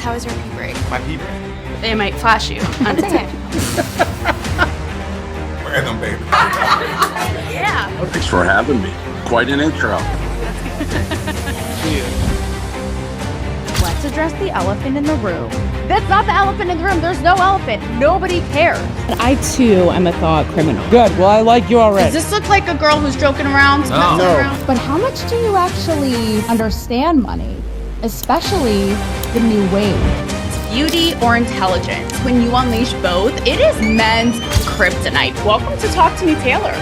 How is your pee break? My pee break. It might flash you. Understand? Random, baby. Yeah. Thanks for having me. Quite an intro. Let's address the elephant in the room. That's not the elephant in the room. There's no elephant. Nobody cares. I too am a thought criminal. Good. Well, I like you already. Does this look like a girl who's joking around? No. Messing around? But how much do you actually understand money? Especially the new wave. Beauty or intelligence? When you unleash both, it is men's kryptonite. Welcome to Talk to Me, Taylor.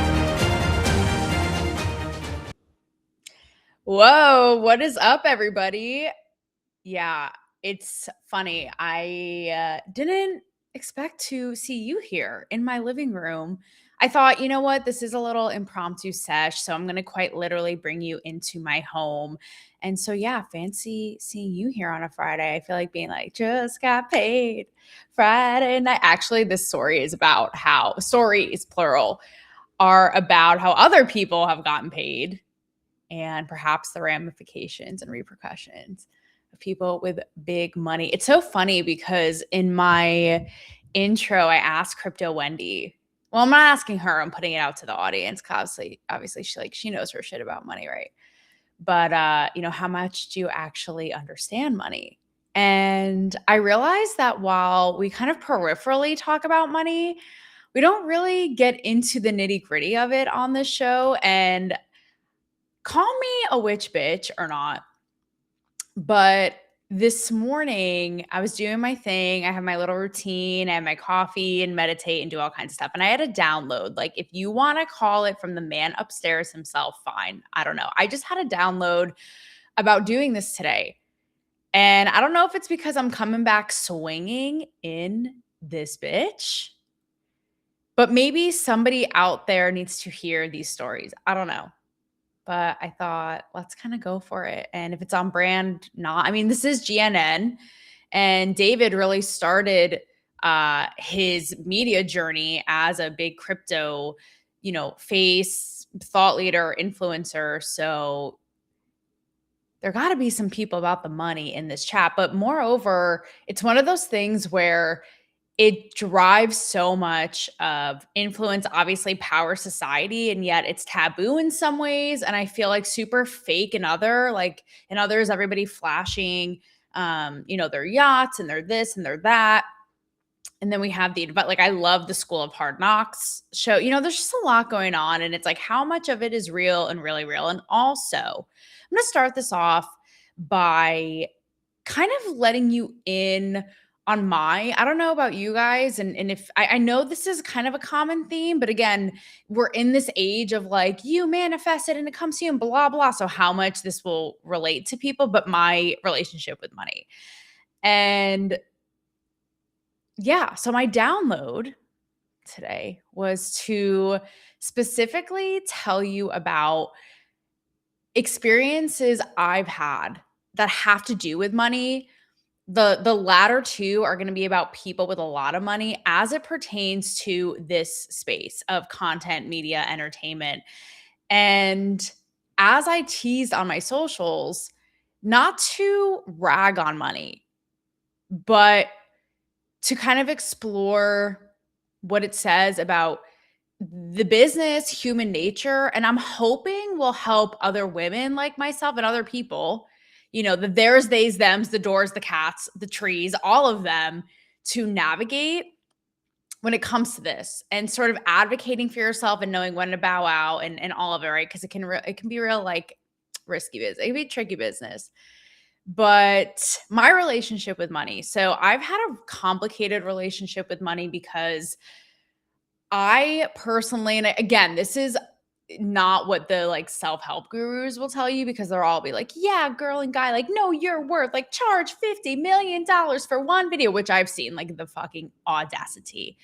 Whoa, what is up, everybody? Yeah, it's funny. I didn't expect to see you here in my living room. I thought, you know what? This is a little impromptu sesh, so I'm going to quite literally bring you into my home. And so, yeah, fancy seeing you here on a Friday. I feel like being like, just got paid Friday night. Actually, this story is about how, stories, plural, are about how other people have gotten paid and perhaps the ramifications and repercussions of people with big money. It's so funny because in my intro, I asked Crypto Wendy. Well, I'm not asking her. I'm putting it out to the audience. Obviously, she knows her shit about money, right? But how much do you actually understand money? And I realized that while we kind of peripherally talk about money, we don't really get into the nitty-gritty of it on this show. And call me a witch bitch or not, but this morning I was doing my thing. I have my little routine. I have my coffee and meditate and do all kinds of stuff. And I had a download. Like, if you want to call it from the man upstairs himself, fine. I don't know. I just had a download about doing this today. And I don't know if it's because I'm coming back swinging in this bitch, but maybe somebody out there needs to hear these stories. I don't know. But I thought, let's kind of go for it. And if it's on brand, not. I mean, this is GNN. And David really started his media journey as a big crypto, face, thought leader, influencer. So there got to be some people about the money in this chat. But moreover, it's one of those things where it drives so much of influence, obviously power society, and yet it's taboo in some ways. And I feel like super fake in others, everybody flashing, their yachts and their this and their that. And then we have but I love the School of Hard Knocks show. There's just a lot going on. And it's like, how much of it is real and really real? And also, I'm going to start this off by kind of letting you in on I don't know about you guys. And if I know this is kind of a common theme, but again, we're in this age of like, you manifest it and it comes to you and blah, blah. So how much this will relate to people, but my relationship with money. And yeah, so my download today was to specifically tell you about experiences I've had that have to do with money. The latter two are going to be about people with a lot of money as it pertains to this space of content, media, entertainment. And as I teased on my socials, not to rag on money, but to kind of explore what it says about the business, human nature, and I'm hoping will help other women like myself and other people, the theirs, theys, thems, the doors, the cats, the trees, all of them, to navigate when it comes to this and sort of advocating for yourself and knowing when to bow out and all of it, right? Because it can be real like risky business. It can be tricky business. But my relationship with money. So I've had a complicated relationship with money because I personally, and again, this is not what the self-help gurus will tell you, because they'll all be like, yeah, girl and guy, no, you're worth charge $50 million for one video, which I've seen, the fucking audacity.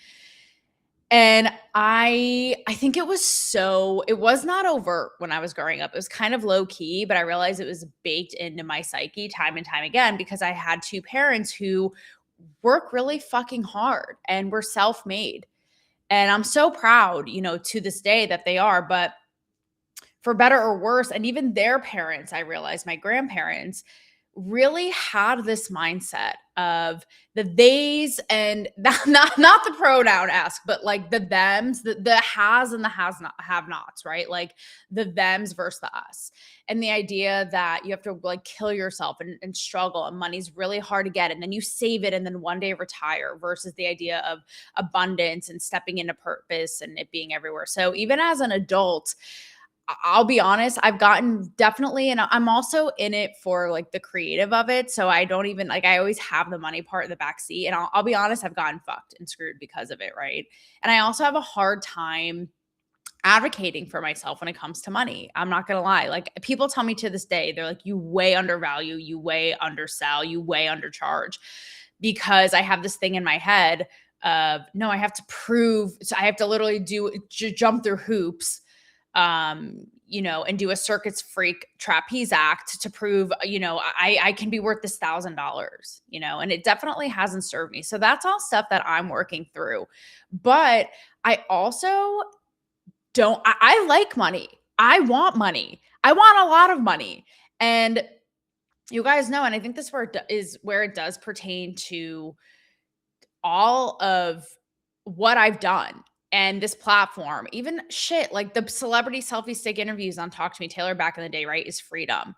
And I think it was not overt when I was growing up. It was kind of low key, but I realized it was baked into my psyche time and time again, because I had two parents who work really fucking hard and were self-made. And I'm so proud, to this day that they are, but for better or worse, and even their parents, I realized my grandparents really had this mindset of the theys and not the pronoun ask, but like the thems, the has and the has not have nots, right? Like the thems versus the us. And the idea that you have to like kill yourself and struggle, and money's really hard to get, and then you save it and then one day retire, versus the idea of abundance and stepping into purpose and it being everywhere. So even as an adult, I'll be honest, I've gotten definitely, and I'm also in it for like the creative of it. So I don't even like, I always have the money part in the back seat. And I'll be honest, I've gotten fucked and screwed because of it. Right. And I also have a hard time advocating for myself when it comes to money. I'm not going to lie. Like people tell me to this day, they're like, you way undervalue, you way undersell, you way undercharge, because I have this thing in my head of, no, I have to prove. So I have to literally jump through hoops, and do a circus freak trapeze act to prove, I can be worth this $1,000, and it definitely hasn't served me. So that's all stuff that I'm working through. But I also I like money. I want money. I want a lot of money. And you guys know, and I think this is where it does pertain to all of what I've done and this platform, even shit like the celebrity selfie stick interviews on Talk to Me Taylor back in the day, right? Is freedom.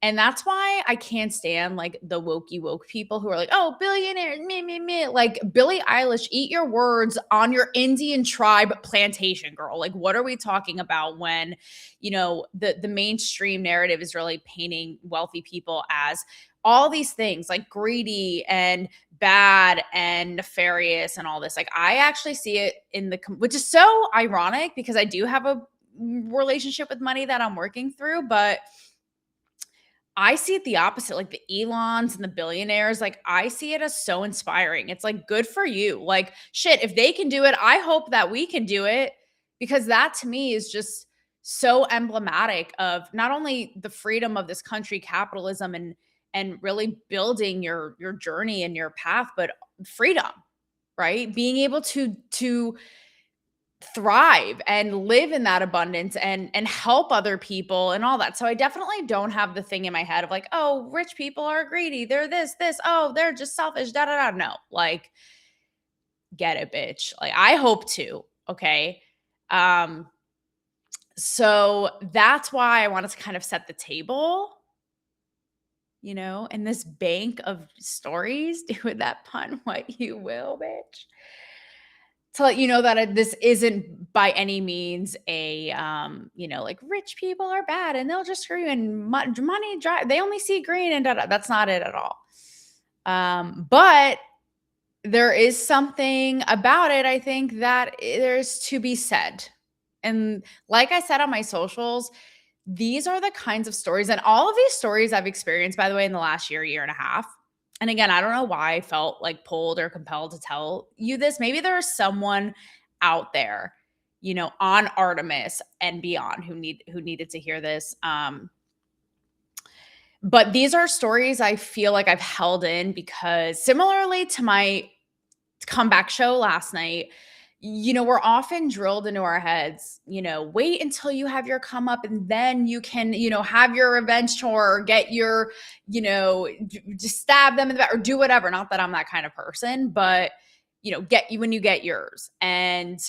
And that's why I can't stand like the woke people who are like, oh, billionaires, me. Like Billie Eilish, eat your words on your Indian tribe plantation, girl. Like, what are we talking about when, the mainstream narrative is really painting wealthy people as all these things like greedy and bad and nefarious and all this. Like, I actually see it which is so ironic because I do have a relationship with money that I'm working through, but I see it the opposite, like the Elons and the billionaires. Like, I see it as so inspiring. It's like, good for you. Like, shit, if they can do it, I hope that we can do it, because that to me is just so emblematic of not only the freedom of this country, capitalism, and really building your journey and your path, but freedom, right? Being able to thrive and live in that abundance and help other people and all that. So I definitely don't have the thing in my head of like, oh, rich people are greedy, they're this, oh, they're just selfish, da da da. No, like, get it, bitch. Like, I hope to. Okay. So that's why I wanted to kind of set the table, and this bank of stories. Do with that pun what you will, bitch. To let you know that this isn't by any means a, like rich people are bad and they'll just screw you and money drive. They only see green and da-da. That's not it at all. But there is something about it, I think, that there's to be said. And like I said on my socials, these are the kinds of stories, and all of these stories I've experienced, by the way, in the last year and a half. And again, I don't know why I felt like pulled or compelled to tell you this. Maybe there's someone out there, on Artemis and beyond who needed to hear this. But these are stories I feel like I've held in because, similarly to my comeback show last night, we're often drilled into our heads, wait until you have your come up and then you can, have your revenge tour or get your, just stab them in the back or do whatever. Not that I'm that kind of person, but, when you get yours. And,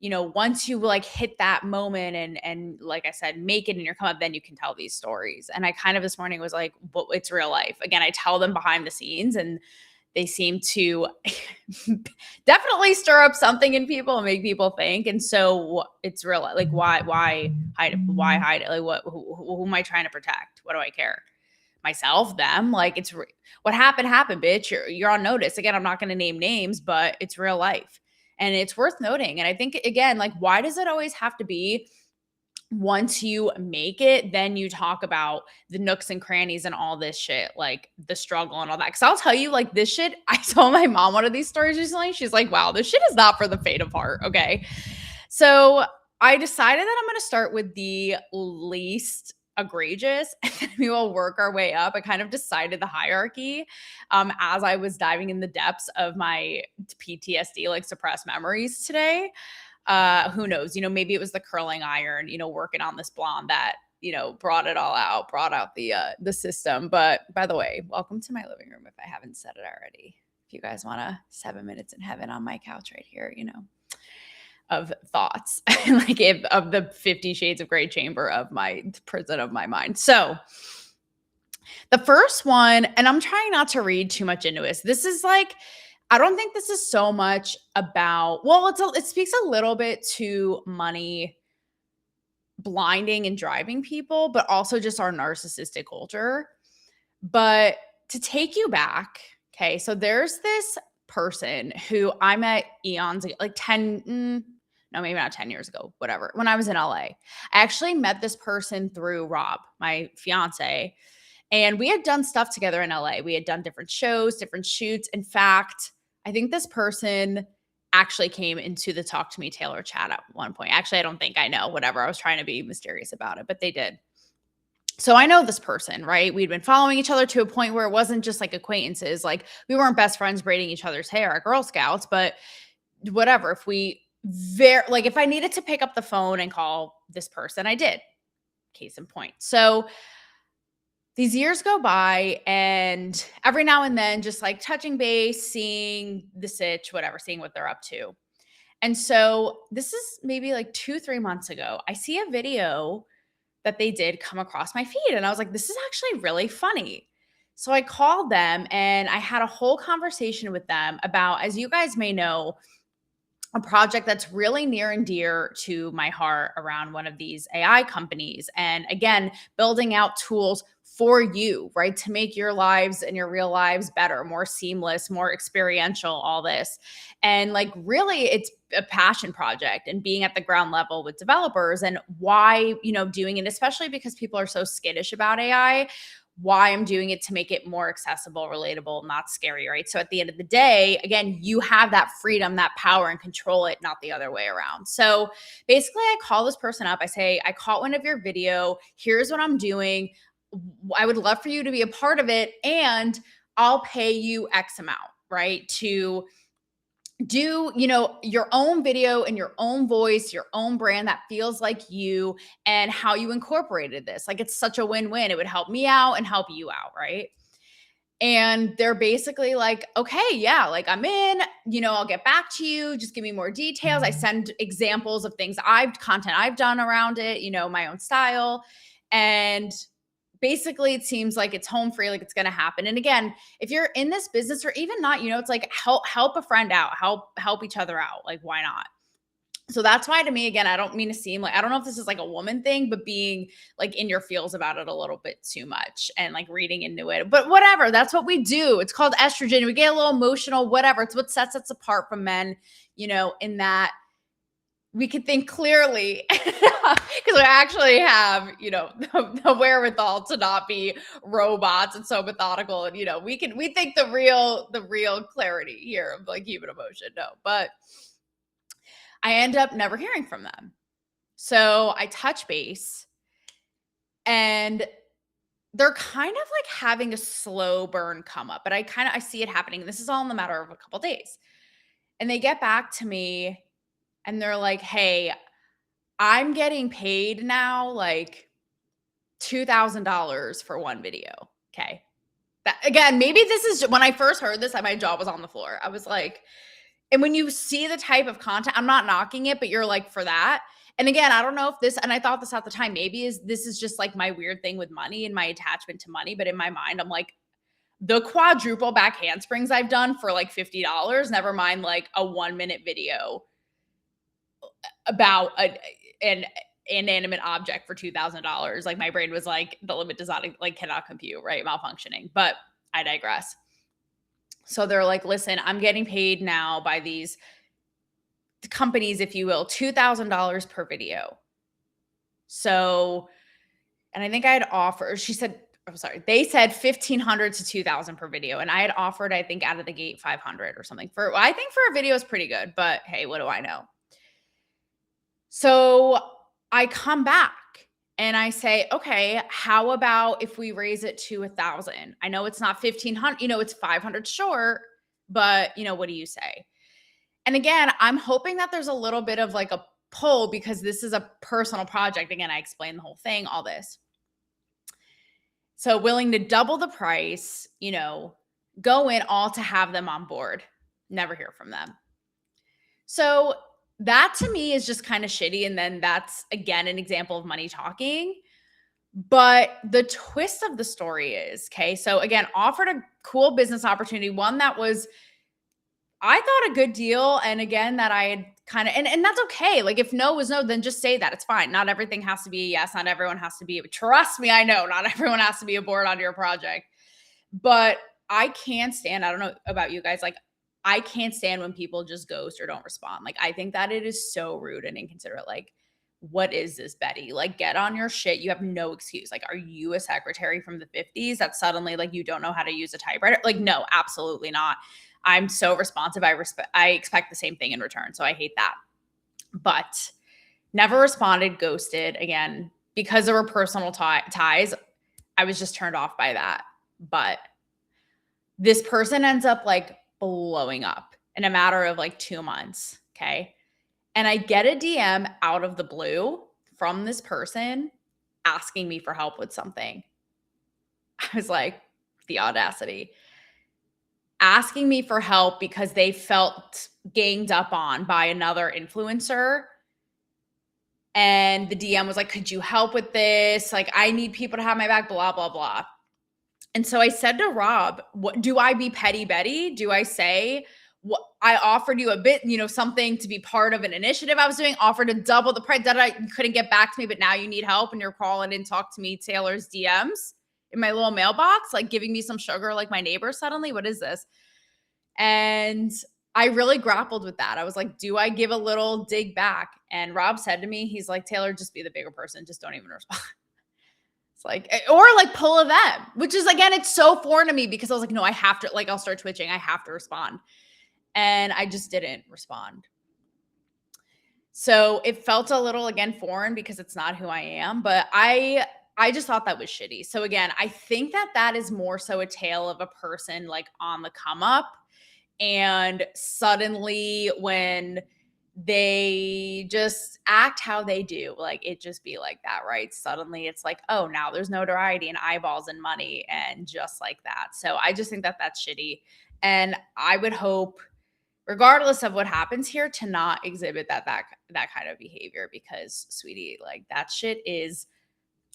once you like hit that moment and like I said, make it in your come up, then you can tell these stories. And I kind of this morning was like, well, it's real life. Again, I tell them behind the scenes and they seem to definitely stir up something in people and make people think. And so it's real. Like, why hide it? Why hide it? Like, who am I trying to protect? What do I care? Myself, them? Like, what happened, bitch. You're on notice. Again, I'm not going to name names, but it's real life. And it's worth noting. And I think, again, like, why does it always have to be once you make it, then you talk about the nooks and crannies and all this shit, like the struggle and all that? Because I'll tell you, like, this shit, I told my mom one of these stories recently. She's like, wow, this shit is not for the faint of heart. Okay. So I decided that I'm going to start with the least egregious and then we will work our way up. I kind of decided the hierarchy as I was diving in the depths of my PTSD, like suppressed memories today. Who knows, maybe it was the curling iron, working on this blonde that brought it all out, brought out the system. But by the way, welcome to my living room if I haven't said it already. If you guys want 7 minutes in heaven on my couch right here, of thoughts, like of the 50 Shades of Grey chamber of my prison of my mind. So the first one, and I'm trying not to read too much into it. This is like, I don't think this is so much about, well, it speaks a little bit to money blinding and driving people, but also just our narcissistic culture. But to take you back, okay, so there's this person who I met eons ago, like 10, no, maybe not 10 years ago, whatever, when I was in LA. I actually met this person through Rob, my fiance, and we had done stuff together in LA. We had done different shows, different shoots. In fact, I think this person actually came into the Talk to Me Taylor chat at one point. Actually, I don't think I know, whatever. I was trying to be mysterious about it, but they did. So I know this person, right? We'd been following each other to a point where it wasn't just like acquaintances. Like we weren't best friends braiding each other's hair at Girl Scouts, but whatever. If I needed to pick up the phone and call this person, I did. Case in point. So these years go by, and every now and then just like touching base, seeing the sitch, whatever, seeing what they're up to. And so this is maybe like 2-3 months ago. I see a video that they did come across my feed, and I was like, this is actually really funny. So I called them and I had a whole conversation with them about, as you guys may know, a project that's really near and dear to my heart around one of these AI companies. And again, building out tools for you, right? To make your lives and your real lives better, more seamless, more experiential, all this. And like, really, it's a passion project and being at the ground level with developers, and why, doing it, especially because people are so skittish about AI, why I'm doing it to make it more accessible, relatable, not scary, right? So at the end of the day, again, you have that freedom, that power, and control it, not the other way around. So basically, I call this person up. I say, I caught one of your video. Here's what I'm doing. I would love for you to be a part of it, and I'll pay you X amount, right? To do, your own video in your own voice, your own brand that feels like you, and how you incorporated this. Like, it's such a win-win. It would help me out and help you out, right? And they're basically like, okay, yeah, like I'm in, I'll get back to you. Just give me more details. I send examples of content I've done around it, my own style. And basically it seems like it's home free, like it's going to happen. And again, if you're in this business, or even not, it's like help a friend out, help each other out. Like, why not? So that's why, to me, again, I don't mean to seem like, I don't know if this is like a woman thing, but being like in your feels about it a little bit too much and like reading into it, but whatever, that's what we do. It's called estrogen. We get a little emotional, whatever. It's what sets us apart from men, in that we can think clearly because we actually have, the wherewithal to not be robots and so methodical. And, we think the real clarity here of like human emotion. No, but I end up never hearing from them. So I touch base, and they're kind of like having a slow burn come up, but I see it happening. This is all in the matter of a couple days. And they get back to me and they're like, hey, I'm getting paid now like $2,000 for one video. Okay. That, again, maybe this is, when I first heard this, my jaw was on the floor. I was like, and when you see the type of content, I'm not knocking it, but you're like, for that. And again, I don't know if this, and I thought this at the time, this is just like my weird thing with money and my attachment to money. But in my mind, I'm like, the quadruple back handsprings I've done for like $50, never mind like a 1-minute video about an inanimate object for $2,000. Like, my brain was like, the limit does not, like, cannot compute, right? Malfunctioning. But I digress. So they're like, listen, I'm getting paid now by these companies, if you will, $2,000 per video. So, and I think I had offered, they said $1,500 to $2,000 per video. And I had offered, I think out of the gate, $500 or something I think for a video is pretty good, but hey, what do I know? So I come back and I say, okay, how about if we raise it to 1,000? I know it's not 1,500, it's 500 short, but what do you say? And again, I'm hoping that there's a little bit of like a pull because this is a personal project. Again, I explained the whole thing, all this. So willing to double the price, you know, go in all to have them on board. Never hear from them. So that to me is just kind of shitty. And then that's again an example of money talking. But the twist of the story is, okay, so again, offered a cool business opportunity, one that was, I thought, a good deal. And again, that I had kind of, and that's okay. Like if no was no, then just say that. It's fine. Not everything has to be a yes. Not everyone has to be, trust me, I know not everyone has to be aboard on your project. But I can't stand, I don't know about you guys, like I can't stand when people just ghost or don't respond. Like I think that it is so rude and inconsiderate. Like, what is this, Betty? Like, get on your shit. You have no excuse. Like, are you a secretary from the 50s that suddenly like you don't know how to use a typewriter? Like, no, absolutely not. I'm so responsive. I expect the same thing in return. So I hate that. But never responded, ghosted. Again, because there were personal ties, I was just turned off by that. But this person ends up like blowing up in a matter of like 2 months. Okay. And I get a DM out of the blue from this person asking me for help with something. I was like, the audacity. Asking me for help because they felt ganged up on by another influencer. And the DM was like, could you help with this? Like, I need people to have my back, blah, blah, blah. And so I said to Rob, what do I be petty Betty? Do I say, what I offered you a bit, you know, something to be part of an initiative I was doing, offered to double the price that you couldn't get back to me, but now you need help and you're calling in, talk to me, Taylor's DMs in my little mailbox, like giving me some sugar like my neighbor suddenly. What is this? And I really grappled with that. I was like, do I give a little dig back? And Rob said to me, he's like, Taylor, just be the bigger person. Just don't even respond. It's like, or like pull a them, which is, again, it's so foreign to me because I was like, no, I have to, like, I'll start twitching. I have to respond. And I just didn't respond. So it felt a little, again, foreign because it's not who I am, but I just thought that was shitty. So again, I think that is more so a tale of a person like on the come up. And suddenly when they just act how they do, like it just be like that, right? Suddenly it's like, oh, now there's notoriety and eyeballs and money and just like that. So I just think that that's shitty. And I would hope, regardless of what happens here, to not exhibit that kind of behavior because, sweetie, like that shit is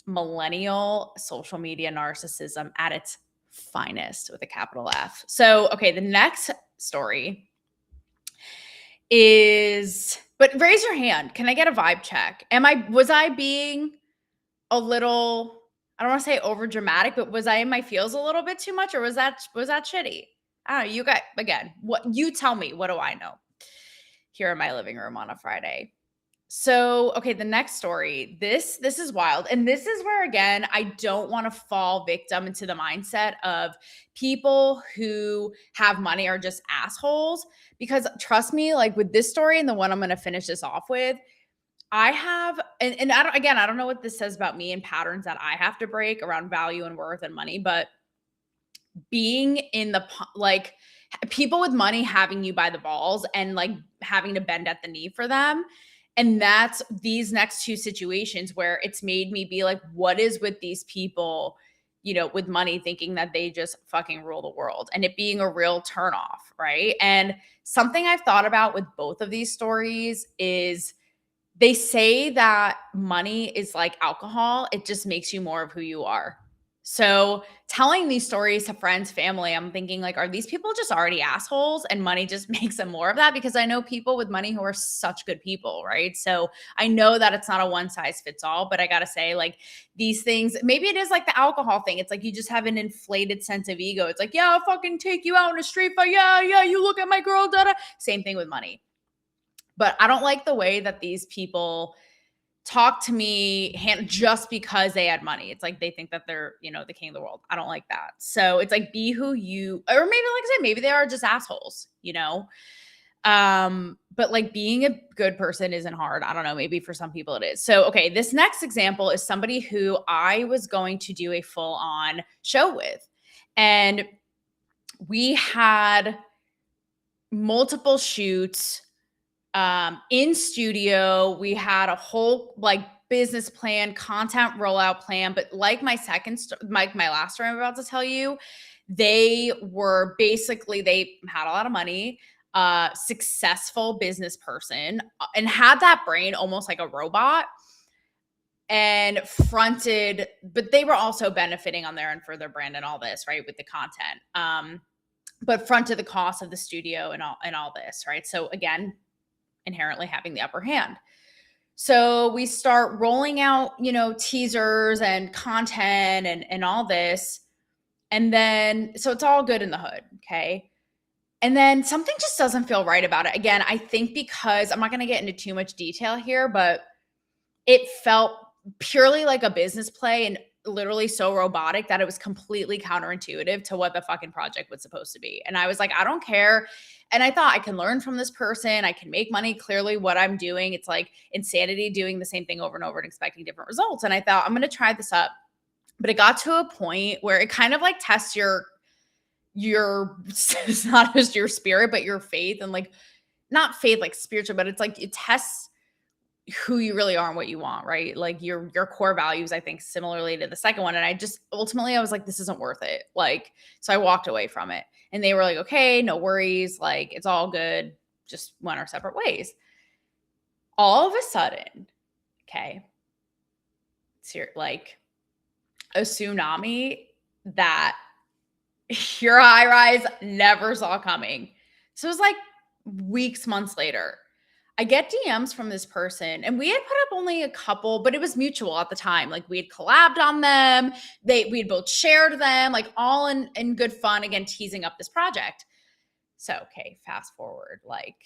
millennial social media narcissism at its finest with a capital F. So, okay, the next story is, but raise your hand. Can I get a vibe check? Was I being a little, I don't want to say over dramatic, but was I in my feels a little bit too much, or was that shitty? I don't know. You guys, again, what you tell me, what do I know? Here in my living room on a Friday. So, okay, the next story, this is wild. And this is where, again, I don't want to fall victim into the mindset of people who have money are just assholes. Because trust me, like with this story and the one I'm going to finish this off with, I have, and I don't know what this says about me and patterns that I have to break around value and worth and money, but being in the, like, people with money having you by the balls and like having to bend at the knee for them. And that's these next two situations where it's made me be like, what is with these people, you know, with money thinking that they just fucking rule the world, and it being a real turnoff, right? And something I've thought about with both of these stories is they say that money is like alcohol. It just makes you more of who you are. So telling these stories to friends, family, I'm thinking like, are these people just already assholes and money just makes them more of that? Because I know people with money who are such good people, right? So I know that it's not a one size fits all, but I got to say, like, these things, maybe it is like the alcohol thing. It's like you just have an inflated sense of ego. It's like, yeah, I'll fucking take you out in a street fight. Yeah, you look at my girl, da-da. Same thing with money. But I don't like the way that these people talk to me just because they had money. It's like they think that they're, you know, the king of the world. I don't like that. So it's like, be who you, or maybe, like I said, maybe they are just assholes, you know? But like being a good person isn't hard. I don't know. Maybe for some people it is. So, okay, this next example is somebody who I was going to do a full on show with. And we had multiple shoots In studio, we had a whole like business plan, content rollout plan. But like my last story I'm about to tell you, they were basically, they had a lot of money, successful business person, and had that brain almost like a robot, and fronted, but they were also benefiting on their end for their brand and all this, right, with the content. But fronted the cost of the studio and all this, right? So again, inherently having the upper hand. So we start rolling out, teasers and content and all this. And then, so it's all good in the hood. Okay. And then something just doesn't feel right about it. Again, I think because I'm not going to get into too much detail here, but it felt purely like a business play and literally so robotic that it was completely counterintuitive to what the fucking project was supposed to be. And I was like, I don't care. And I thought I can learn from this person. I can make money. Clearly what I'm doing, it's like insanity doing the same thing over and over and expecting different results. And I thought, I'm going to try this up. But it got to a point where it kind of like tests your it's not just your spirit, but your faith, and like not faith like spiritual, but it's like it tests who you really are and what you want, right? Like your core values, I think, similarly to the second one. And I just ultimately I was like, this isn't worth it. Like, so I walked away from it. And they were like, okay, no worries, like it's all good. Just went our separate ways. All of a sudden, okay, it's like a tsunami that your high rise never saw coming. So it was like weeks, months later, I get DMs from this person, and we had put up only a couple, but it was mutual at the time. Like we had collabed on them. We had both shared them, like all in good fun, again, teasing up this project. So, okay, fast forward, like,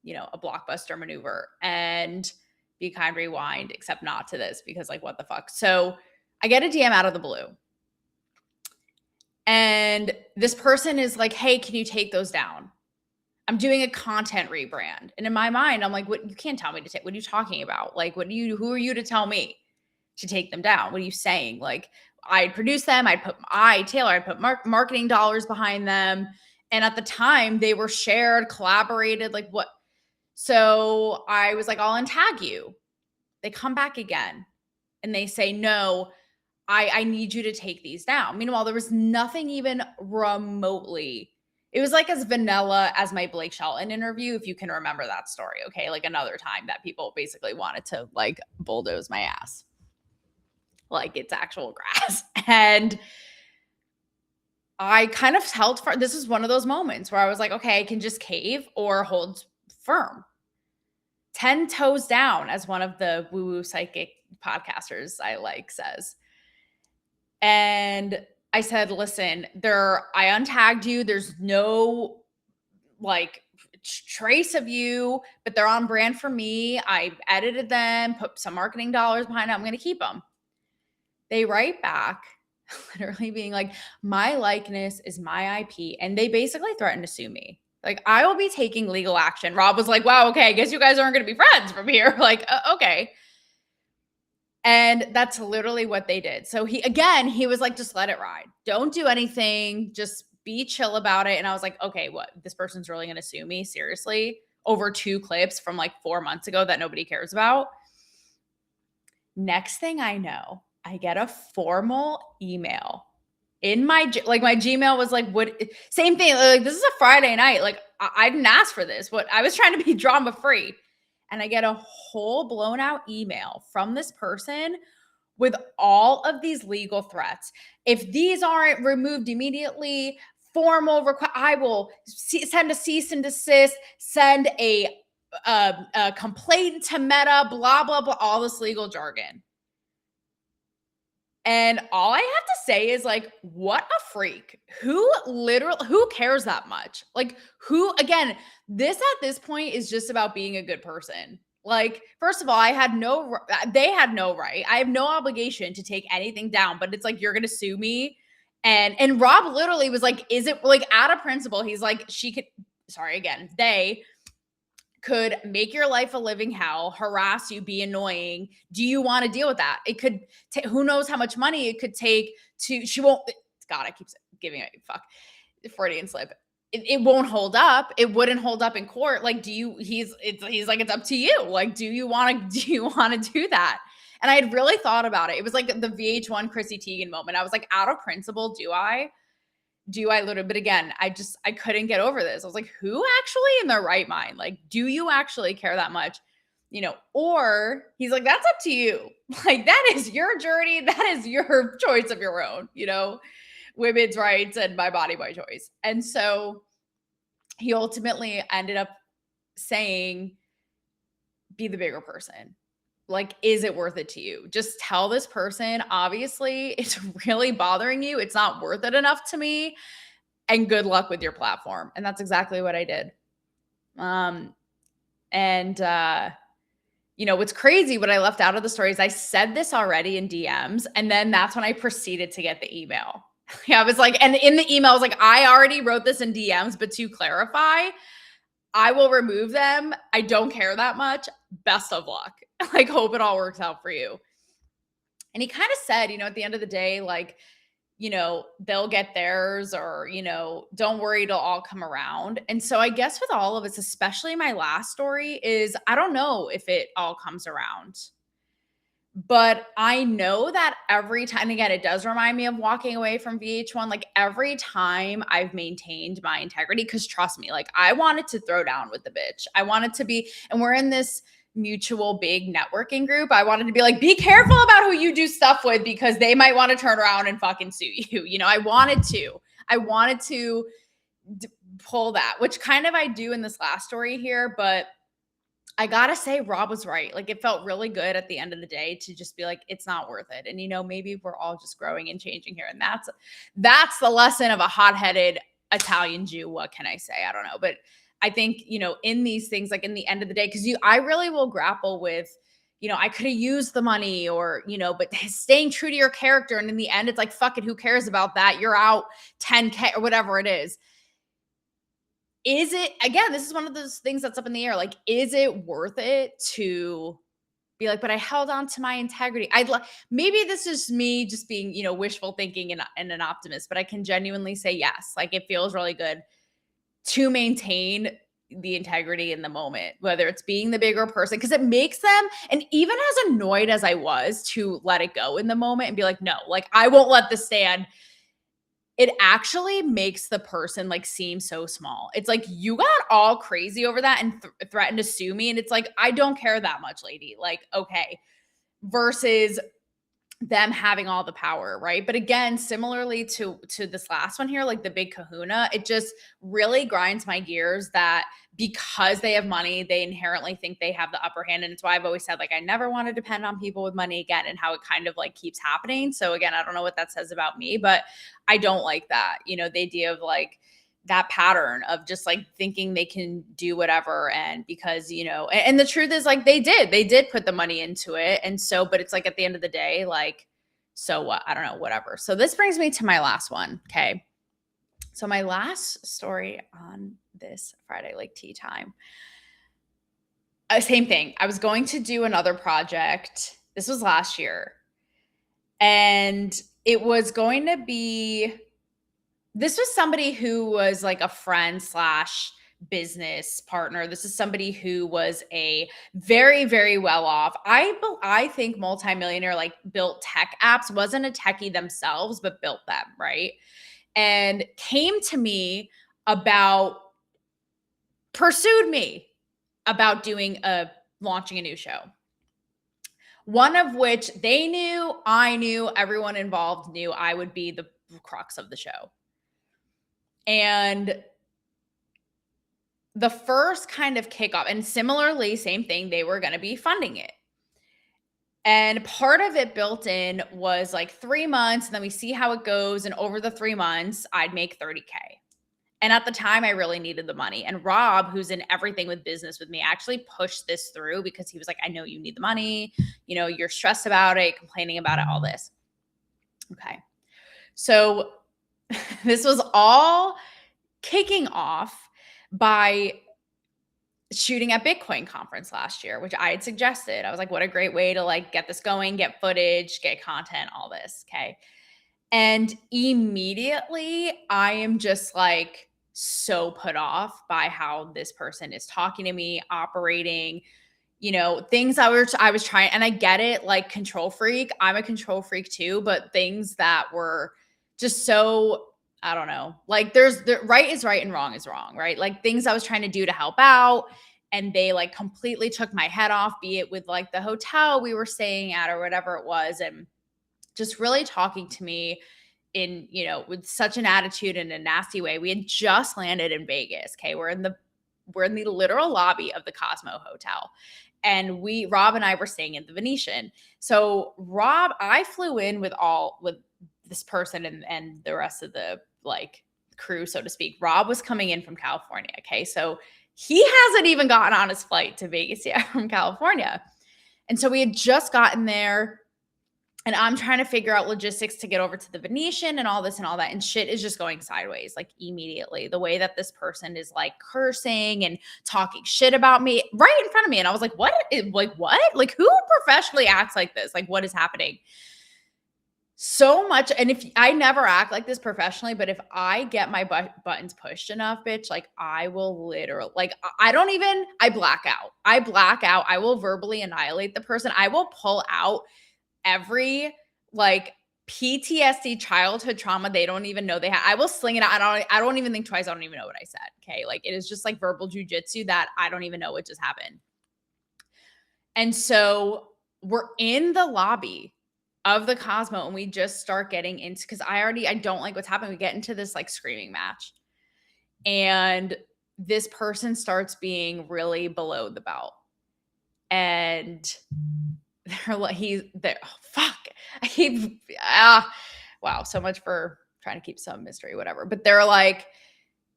a blockbuster maneuver, and Be Kind Rewind, except not to this because like, what the fuck? So I get a DM out of the blue. And this person is like, hey, can you take those down? I'm doing a content rebrand. And in my mind, I'm like, what? You can't tell me to take, what are you talking about? Like, who are you to tell me to take them down? What are you saying? Like, I'd produce them. I'd put marketing dollars behind them. And at the time they were shared, collaborated, like what? So I was like, I'll untag you. They come back again and they say, no, I need you to take these down. Meanwhile, there was nothing even remotely. It was like as vanilla as my Blake Shelton interview, if you can remember that story. Okay. Like another time that people basically wanted to like bulldoze my ass. Like it's actual grass. And I kind of held firm. This is one of those moments where I was like, okay, I can just cave or hold firm. 10 toes down, as one of the woo-woo psychic podcasters I like says. And I said, listen, I untagged you. There's no like trace of you, but they're on brand for me. I edited them, put some marketing dollars behind it. I'm going to keep them. They write back literally being like, my likeness is my IP. And they basically threatened to sue me. Like, I will be taking legal action. Rob was like, wow, okay, I guess you guys aren't going to be friends from here. Like, okay. And that's literally what they did. So he was like, just let it ride. Don't do anything. Just be chill about it. And I was like, okay, what? This person's really going to sue me? Seriously? Over 2 clips from like 4 months ago that nobody cares about? Next thing I know, I get a formal email in my Gmail was like, what? Same thing. Like, this is a Friday night. Like, I didn't ask for this. What? I was trying to be drama free. And I get a whole blown out email from this person with all of these legal threats. If these aren't removed immediately, formal request, I will send a cease and desist, send a complaint to Meta, blah, blah, blah, all this legal jargon. And all I have to say is like, what a freak. Who cares that much? Like again, this at this point is just about being a good person. Like, first of all, they had no right. I have no obligation to take anything down, but it's like, you're going to sue me. And Rob literally was like, is it like out of principle? He's like, they could make your life a living hell, harass you, be annoying. Do you want to deal with that? It could who knows how much money it could take to, God, I keep giving it, fuck, Freudian slip. it won't hold up. It wouldn't hold up in court. Like, he's like, it's up to you. Like, do you want to do that? And I had really thought about it. It was like the VH1 Chrissy Teigen moment. I was like, out of principle, do I literally, but again, I couldn't get over this. I was like, who actually in their right mind? Like, do you actually care that much? Or he's like, that's up to you. Like, that is your journey. That is your choice of your own, women's rights and my body, my choice. And so he ultimately ended up saying, be the bigger person. Like, is it worth it to you? Just tell this person, obviously, it's really bothering you. It's not worth it enough to me. And good luck with your platform. And that's exactly what I did. What's crazy, what I left out of the story is I said this already in DMs. And then that's when I proceeded to get the email. I was like, and in the email, I was like, I already wrote this in DMs, but to clarify, I will remove them. I don't care that much. Best of luck. Like, hope it all works out for you. And he kind of said, at the end of the day, like, they'll get theirs, or, don't worry, it'll all come around. And so I guess with all of it, especially my last story, is I don't know if it all comes around. But I know that every time, again, it does remind me of walking away from VH1. Like, every time I've maintained my integrity, because trust me, like, I wanted to throw down with the bitch. I wanted to be, and we're in this mutual big networking group. I wanted to be like, be careful about who you do stuff with, because they might want to turn around and fucking sue you. I wanted to pull that, which kind of I do in this last story here, but I gotta say, Rob was right. Like, it felt really good at the end of the day to just be like, it's not worth it. And, maybe we're all just growing and changing here. And that's the lesson of a hot-headed Italian Jew. What can I say? I don't know. But I think, in these things, like, in the end of the day, because I really will grapple with, I could have used the money, or, but staying true to your character. And in the end, it's like, fuck it, who cares about that? You're out 10K or whatever it is. Is it, again, this is one of those things that's up in the air. Like, is it worth it to be like, but I held on to my integrity? Maybe this is me just being, wishful thinking and an optimist, but I can genuinely say yes. Like, it feels really good to maintain the integrity in the moment, whether it's being the bigger person, because it makes them, and even as annoyed as I was to let it go in the moment and be like, no, like, I won't let this stand. It actually makes the person like seem so small. It's like, you got all crazy over that and threatened to sue me. And it's like, I don't care that much, lady. Like, okay. Versus them having all the power, right? But again, similarly to this last one here, like the big kahuna, it just really grinds my gears that because they have money, they inherently think they have the upper hand. And it's why I've always said, like, I never want to depend on people with money again, and how it kind of like keeps happening. So again, I don't know what that says about me, but I don't like that, the idea of like that pattern of just like thinking they can do whatever. And because, and the truth is, like, they did put the money into it. And so, but it's like, at the end of the day, like, so what? I don't know, whatever. So this brings me to my last one. Okay. So my last story on this Friday, like tea time, same thing. I was going to do another project. This was last year. And it was going to be, this was somebody who was like a friend / business partner. This is somebody who was a very, very well off, I think, multimillionaire, like built tech apps, wasn't a techie themselves, but built them, right? And came to me pursued me about launching a new show. One of which they knew, I knew, everyone involved knew I would be the crux of the show. And the first kind of kickoff, and similarly, same thing, they were going to be funding it. And part of it built in was like 3 months, and then we see how it goes. And over the 3 months, I'd make $30K. And at the time, I really needed the money. And Rob, who's in everything with business with me, actually pushed this through, because he was like, I know you need the money. You're stressed about it, complaining about it, all this. Okay. So this was all kicking off by shooting at Bitcoin conference last year, which I had suggested. I was like, what a great way to like get this going, get footage, get content, all this. Okay. And immediately I am just like, so put off by how this person is talking to me, operating, things I was trying, and I get it, like control freak. I'm a control freak too, but things that were just so, I don't know, like the right is right and wrong is wrong, right? Like things I was trying to do to help out, and they like completely took my head off, be it with like the hotel we were staying at or whatever it was, and just really talking to me in, with such an attitude in a nasty way. We had just landed in Vegas. Okay. We're in the literal lobby of the Cosmo Hotel. And Rob and I were staying in the Venetian. So I flew in with this person and the rest of the like crew, so to speak. Rob was coming in from California. Okay. So he hasn't even gotten on his flight to Vegas yet from California. And so we had just gotten there. And I'm trying to figure out logistics to get over to the Venetian and all this and all that. And shit is just going sideways, like immediately. The way that this person is like cursing and talking shit about me right in front of me. And I was like, what? Like who professionally acts like this? Like what is happening? So much. And if I never act like this professionally, but if I get my buttons pushed enough, bitch, like I will literally, like I black out. I will verbally annihilate the person. I will pull out every like PTSD childhood trauma they don't even know they have. I will sling it out. I don't even think twice. I don't even know what I said. Okay. Like it is just like verbal jujitsu that I don't even know what just happened. And so we're in the lobby of the Cosmo and we just start getting into, because I don't like what's happening. We get into this like screaming match. And this person starts being really below the belt. And they're like, wow, so much for trying to keep some mystery, whatever. But they're like,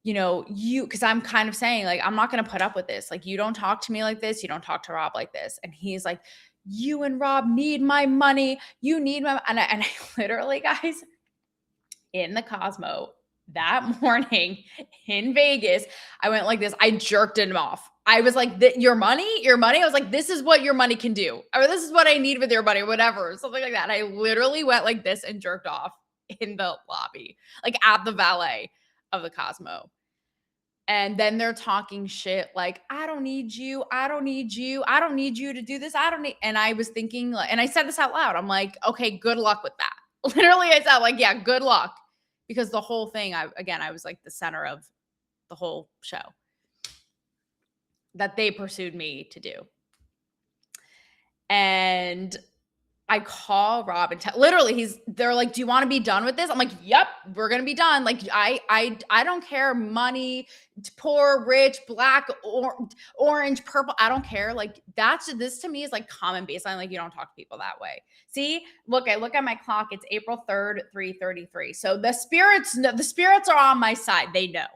because I'm kind of saying, like, I'm not going to put up with this. Like, you don't talk to me like this. You don't talk to Rob like this. And he's like, you and Rob need my money. You need my, and I literally, guys, in the Cosmo that morning in Vegas, I went like this. I jerked him off. I was like, your money? I was like, this is what your money can do. Or this is what I need with your money, whatever. Something like that. I literally went like this and jerked off in the lobby, like at the valet of the Cosmo. And then they're talking shit like, I don't need you. I don't need you. I don't need you to do this. And I was thinking, like, and I said this out loud. I'm like, okay, good luck with that. Literally, I said like, yeah, good luck. Because the whole thing, I was like the center of the whole show that they pursued me to do. And I call Rob and literally they're like, do you want to be done with this? I'm like, yep, we're going to be done. Like, I don't care. Money, poor, rich, black, orange, purple. I don't care. Like this to me is like common baseline. Like you don't talk to people that way. See, look, I look at my clock. It's April 3rd, 3:33. So the spirits are on my side. They know.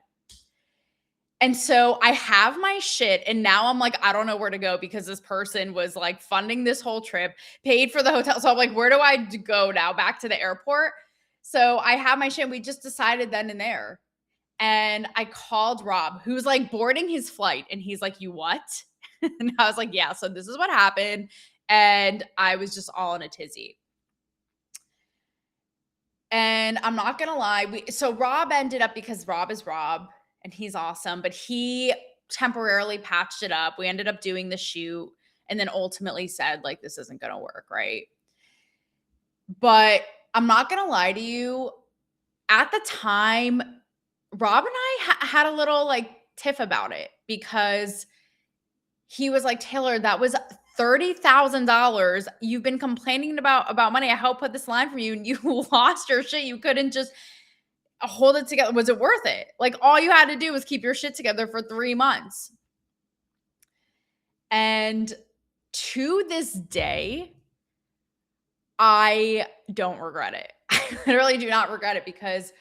And so I have my shit and now I'm like, I don't know where to go because this person was like funding this whole trip, paid for the hotel. So I'm like, where do I go now? Back to the airport? So I have my shit. We just decided then and there. And I called Rob, who's like boarding his flight. And he's like, you what? And I was like, yeah, so this is what happened. And I was just all in a tizzy. And I'm not going to lie. So Rob ended up, because Rob is Rob, and he's awesome, but he temporarily patched it up. We ended up doing the shoot and then ultimately said, like, this isn't going to work, right? But I'm not going to lie to you. At the time, Rob and I had a little, like, tiff about it because he was like, Taylor, that was $30,000. You've been complaining about money. I helped put this line for you and you lost your shit. You couldn't just hold it together. Was it worth it? Like all you had to do was keep your shit together for 3 months. And to this day, I don't regret it. I literally do not regret it because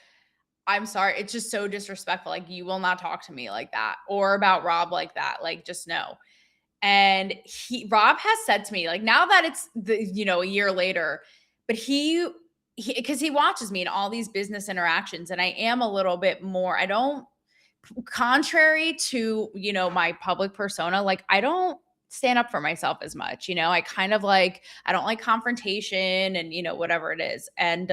I'm sorry. It's just so disrespectful. Like you will not talk to me like that or about Rob like that. Like just no. And Rob has said to me, like now that it's a year later, but because he watches me in all these business interactions and I am a little bit more, contrary to, my public persona, like I don't stand up for myself as much, I kind of like, I don't like confrontation and, whatever it is. And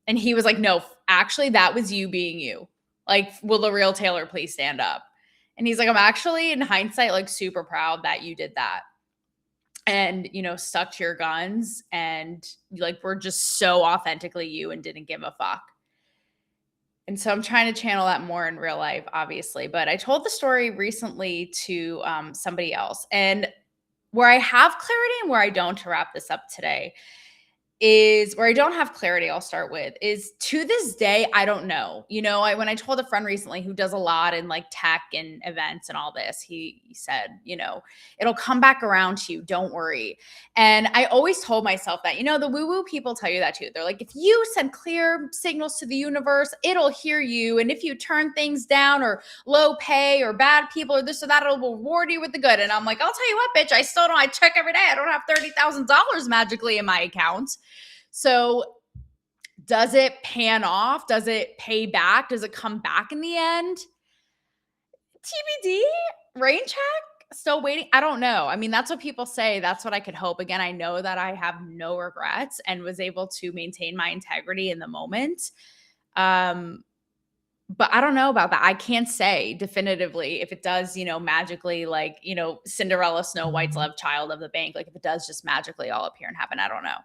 he was like, no, actually that was you being you. Like, will the real Taylor please stand up? And he's like, I'm actually, in hindsight, like super proud that you did that. And, stuck to your guns and like were just so authentically you and didn't give a fuck. And so I'm trying to channel that more in real life, obviously. But I told the story recently to somebody else. And where I have clarity and where I don't, to wrap this up today, is where I don't have clarity, I'll start with, is to this day, I don't know. When I told a friend recently who does a lot in like tech and events and all this, he said, it'll come back around to you. Don't worry. And I always told myself that, the woo-woo people tell you that too. They're like, if you send clear signals to the universe, it'll hear you. And if you turn things down or low pay or bad people or this or that, it'll reward you with the good. And I'm like, I'll tell you what, bitch, I check every day. I don't have $30,000 magically in my account. So does it pan off? Does it pay back? Does it come back in the end? TBD, rain check, still waiting. I don't know. I mean, that's what people say. That's what I could hope. Again, I know that I have no regrets and was able to maintain my integrity in the moment. But I don't know about that. I can't say definitively if it does, magically, like, Cinderella, Snow White's love child of the bank. Like if it does just magically all appear and happen, I don't know.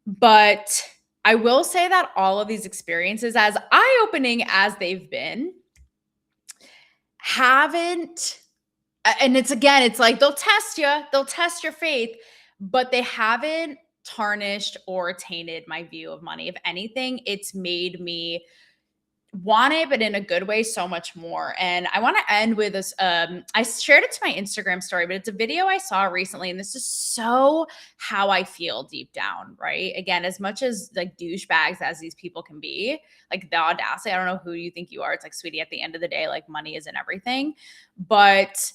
But I will say that all of these experiences, as eye-opening as they've been, haven't, and it's like they'll test your faith, but they haven't tarnished or tainted my view of money. If anything, it's made me want it, but in a good way, so much more. And I want to end with this. I shared it to my Instagram story, but it's a video I saw recently, and this is so how I feel deep down, right? Again, as much as like douchebags as these people can be, like the audacity, I don't know who you think you are. It's like, sweetie, at the end of the day, like money isn't everything. But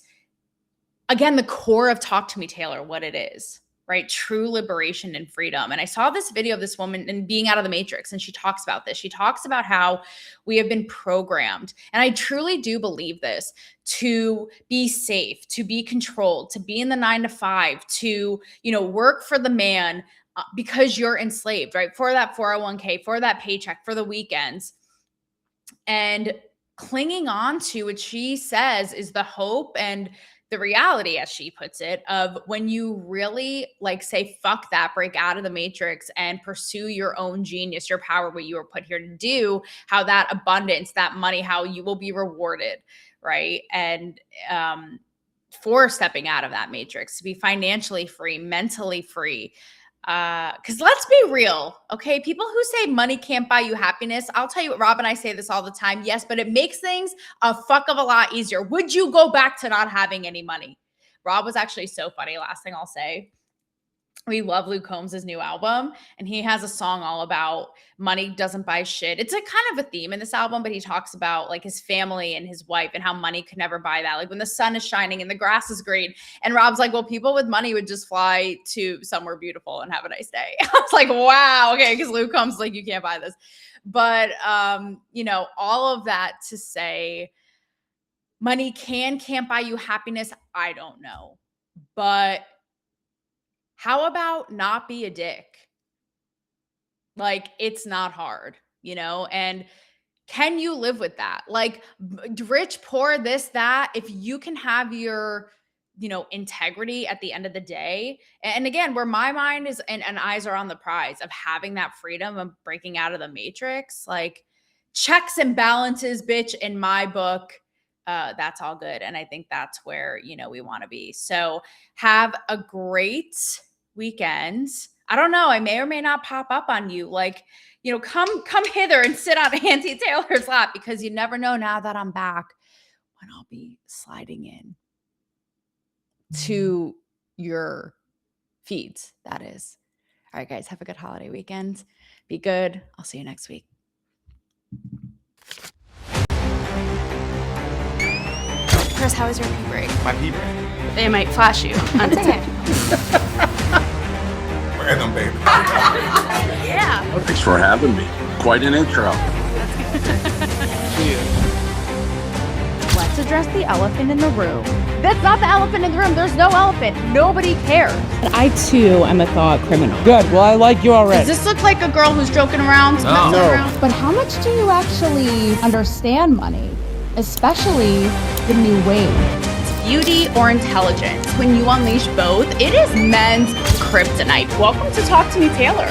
again, the core of Talk to Me, Taylor, what it is, right? True liberation and freedom. And I saw this video of this woman and being out of the matrix, and she talks about this. She talks about how we have been programmed. And I truly do believe this, to be safe, to be controlled, to be in the 9 to 5, to, work for the man because you're enslaved, right? For that 401k, for that paycheck, for the weekends. And clinging on to what she says is the hope and the reality, as she puts it, of when you really say, fuck that, break out of the matrix and pursue your own genius, your power, what you were put here to do, how that abundance, that money, how you will be rewarded, right? And for stepping out of that matrix, to be financially free, mentally free. Because let's be real, okay? People who say money can't buy you happiness, I'll tell you what, Rob and I say this all the time. Yes, but it makes things a fuck of a lot easier. Would you go back to not having any money? Rob was actually so funny. Last thing I'll say, we love Luke Combs' new album, and he has a song all about money doesn't buy shit. It's a kind of a theme in this album, but he talks about like his family and his wife and how money could never buy that. Like when the sun is shining and the grass is green. And Rob's like, well, people with money would just fly to somewhere beautiful and have a nice day. I was like, wow, okay, because Luke Combs like, you can't buy this. But all of that to say money can't buy you happiness. I don't know. But how about not be a dick? Like, it's not hard, and can you live with that? Like, rich, poor, this, that, if you can have your, integrity at the end of the day. And again, where my mind is and eyes are on the prize of having that freedom of breaking out of the matrix, like checks and balances, bitch, in my book. That's all good. And I think that's where, we want to be. So have a great weekend. I don't know. I may or may not pop up on you. Like, come hither and sit on Auntie Taylor's lap, because you never know now that I'm back when I'll be sliding in to your feeds. That is. All right, guys, have a good holiday weekend. Be good. I'll see you next week. Chris, how was your pee break? My pee break. They might flash you on the tape. Random, baby. Yeah. Well, thanks for having me. Quite an intro. Let's address the elephant in the room. That's not the elephant in the room. There's no elephant. Nobody cares. And I too am a thought criminal. Good. Well, I like you already. Does this look like a girl who's joking around? messing around? But how much do you actually understand money, especially the new wave? Beauty or intelligence? When you unleash both, it is men's kryptonite. Welcome to Talk to Me, Taylor.